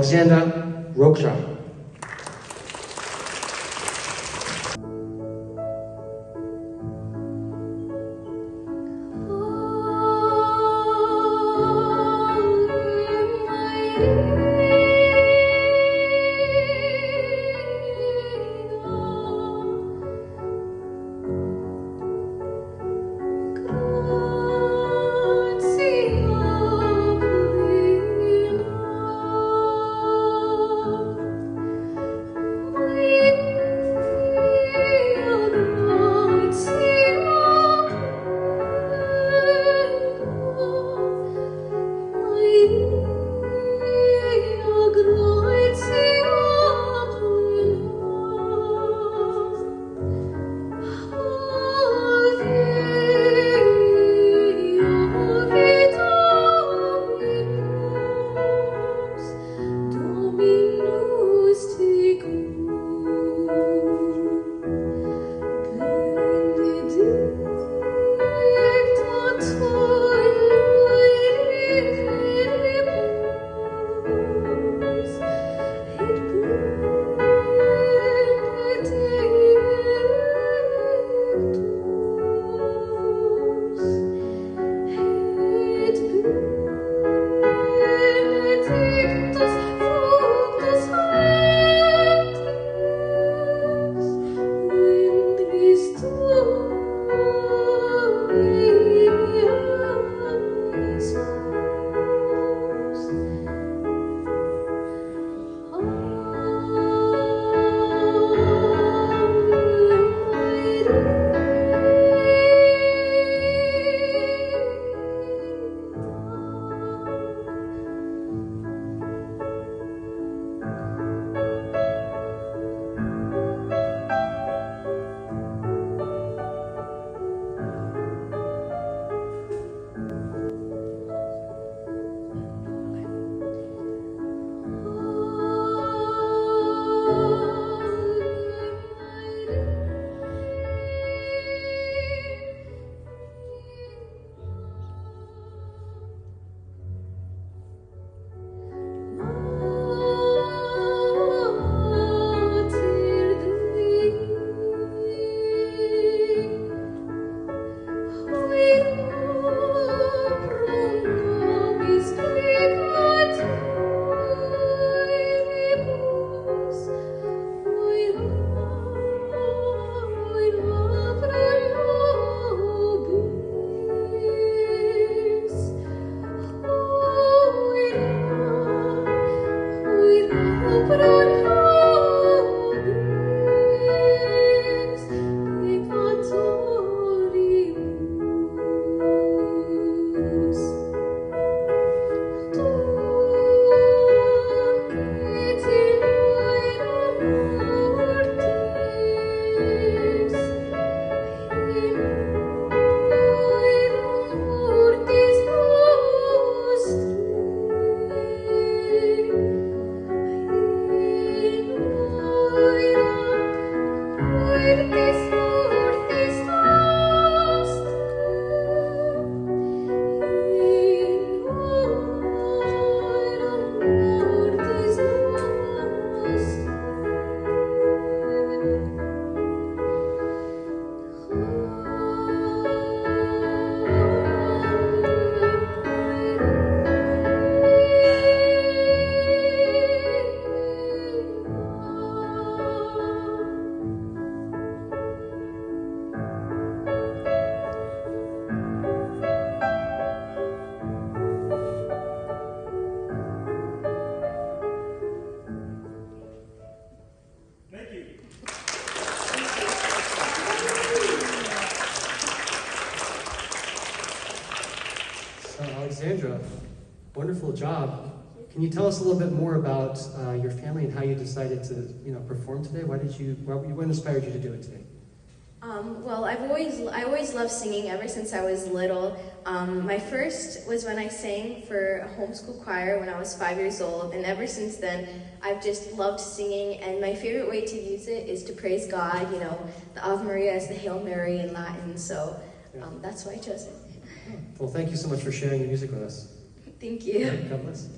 Alexandra Roksha. Alexandra, wonderful job. Can you tell us a little bit more about your family and how you decided to, perform today? What inspired you to do it today? Well, I always loved singing ever since I was little. My first was when I sang for a homeschool choir when I was 5 years old, and ever since then, I've just loved singing, and my favorite way to use it is to praise God. The Ave Maria is the Hail Mary in Latin, so that's why I chose it. Well, thank you so much for sharing your music with us. Thank you. God bless.